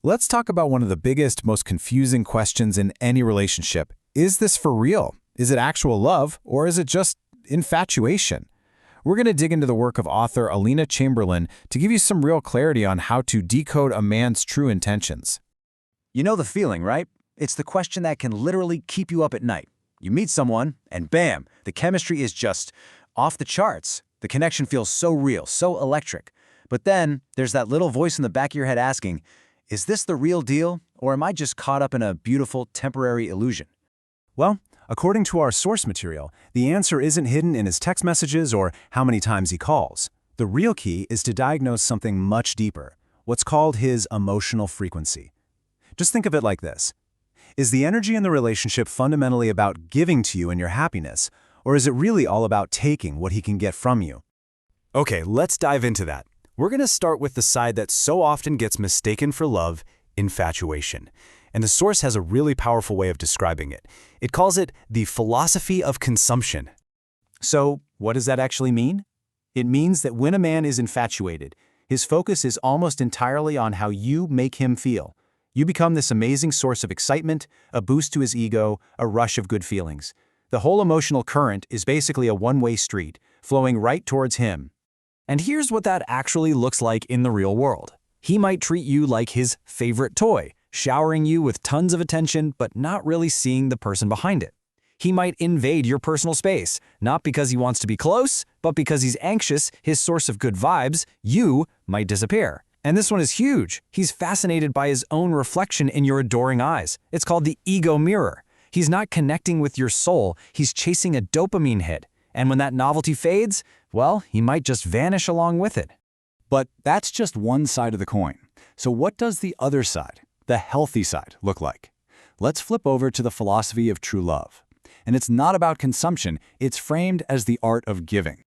Let's talk about one of the biggest, most confusing questions in any relationship. Is this for real? Is it actual love, or is it just infatuation? We're going to dig into the work of author Alina Chamberlain to give you some real clarity on how to decode a man's true intentions. You know the feeling, right? It's the question that can literally keep you up at night. You meet someone, and bam, the chemistry is just off the charts. The connection feels so real, so electric. But then there's that little voice in the back of your head asking, is this the real deal, or am I just caught up in a beautiful, temporary illusion? Well, according to our source material, the answer isn't hidden in his text messages or how many times he calls. The real key is to diagnose something much deeper, what's called his emotional frequency. Just think of it like this. Is the energy in the relationship fundamentally about giving to you and your happiness, or is it really all about taking what he can get from you? Okay, let's dive into that. We're going to start with the side that so often gets mistaken for love, infatuation. And the source has a really powerful way of describing it. It calls it the philosophy of consumption. So, what does that actually mean? It means that when a man is infatuated, his focus is almost entirely on how you make him feel. You become this amazing source of excitement, a boost to his ego, a rush of good feelings. The whole emotional current is basically a one-way street, flowing right towards him. And here's what that actually looks like in the real world. He might treat you like his favorite toy, showering you with tons of attention, but not really seeing the person behind it. He might invade your personal space, not because he wants to be close, but because he's anxious, his source of good vibes, you, might disappear. And this one is huge. He's fascinated by his own reflection in your adoring eyes. It's called the ego mirror. He's not connecting with your soul, he's chasing a dopamine hit. And when that novelty fades, well, he might just vanish along with it. But that's just one side of the coin. So what does the other side, the healthy side, look like? Let's flip over to the philosophy of true love. And it's not about consumption, it's framed as the art of giving.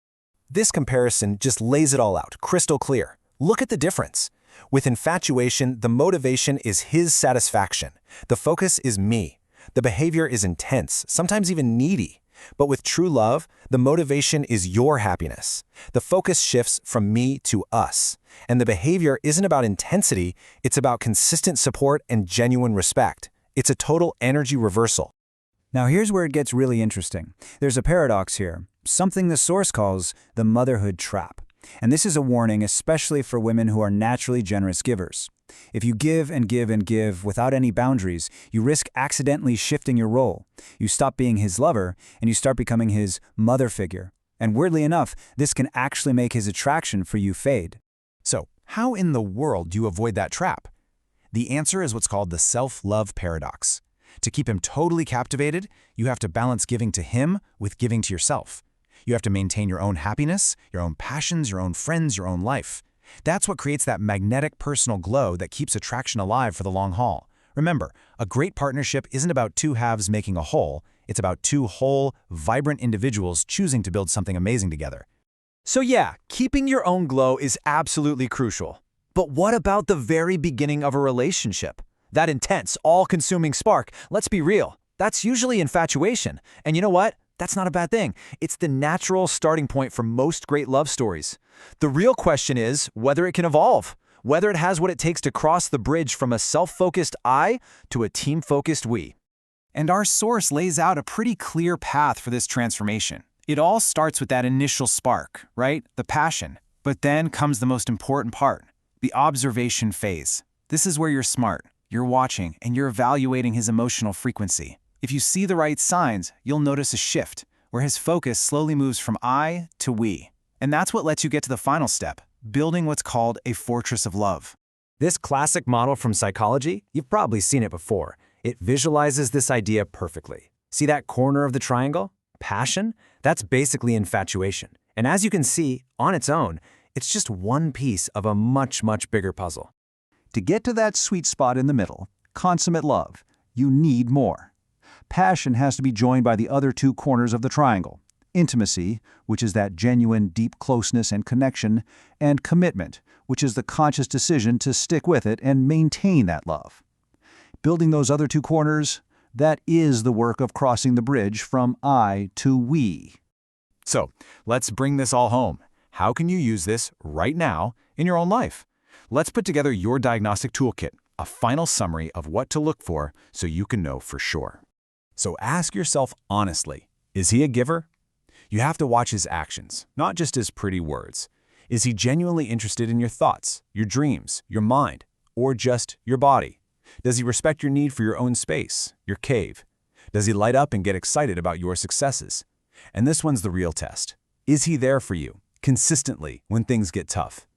This comparison just lays it all out, crystal clear. Look at the difference. With infatuation, the motivation is his satisfaction. The focus is me. The behavior is intense, sometimes even needy. But with true love, the motivation is your happiness. The focus shifts from me to us. And the behavior isn't about intensity, it's about consistent support and genuine respect. It's a total energy reversal. Now here's where it gets really interesting. There's a paradox here, something the source calls the motherhood trap. And this is a warning especially for women who are naturally generous givers. If you give and give and give without any boundaries, you risk accidentally shifting your role. You stop being his lover, and you start becoming his mother figure. And weirdly enough, this can actually make his attraction for you fade. So, how in the world do you avoid that trap? The answer is what's called the self-love paradox. To keep him totally captivated, you have to balance giving to him with giving to yourself. You have to maintain your own happiness, your own passions, your own friends, your own life. That's what creates that magnetic personal glow that keeps attraction alive for the long haul. Remember, a great partnership isn't about two halves making a whole, it's about two whole, vibrant individuals choosing to build something amazing together. So yeah, keeping your own glow is absolutely crucial. But what about the very beginning of a relationship? That intense, all-consuming spark, let's be real, that's usually infatuation. And you know what? That's not a bad thing. It's the natural starting point for most great love stories. The real question is whether it can evolve, whether it has what it takes to cross the bridge from a self-focused I to a team-focused we. And our source lays out a pretty clear path for this transformation. It all starts with that initial spark, right? The passion. But then comes the most important part, the observation phase. This is where you're smart, you're watching, and you're evaluating his emotional frequency. If you see the right signs, you'll notice a shift, where his focus slowly moves from I to we. And that's what lets you get to the final step, building what's called a fortress of love. This classic model from psychology, you've probably seen it before. It visualizes this idea perfectly. See that corner of the triangle? Passion? That's basically infatuation. And as you can see, on its own, it's just one piece of a much, much bigger puzzle. To get to that sweet spot in the middle, consummate love, you need more. Passion has to be joined by the other two corners of the triangle. Intimacy, which is that genuine, deep closeness and connection, and commitment, which is the conscious decision to stick with it and maintain that love. Building those other two corners, that is the work of crossing the bridge from I to we. So, let's bring this all home. How can you use this right now in your own life? Let's put together your diagnostic toolkit. a final summary of what to look for so you can know for sure. So ask yourself honestly, is he a giver? You have to watch his actions, not just his pretty words. Is he genuinely interested in your thoughts, your dreams, your mind, or just your body? Does he respect your need for your own space, your cave? Does he light up and get excited about your successes? And this one's the real test. Is he there for you, consistently, when things get tough?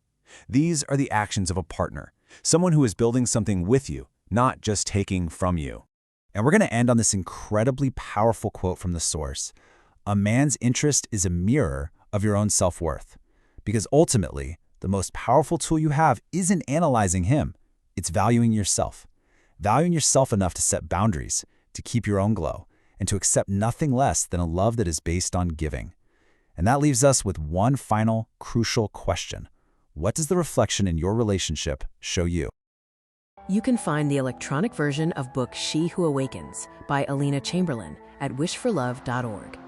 These are the actions of a partner, someone who is building something with you, not just taking from you. And we're going to end on this incredibly powerful quote from the source. A man's interest is a mirror of your own self-worth. Because ultimately, the most powerful tool you have isn't analyzing him. It's valuing yourself. Valuing yourself enough to set boundaries, to keep your own glow, and to accept nothing less than a love that is based on giving. And that leaves us with one final, crucial question. What does the reflection in your relationship show you? You can find the electronic version of book She Who Awakens by Alina Chamberlain at wishforlove.org.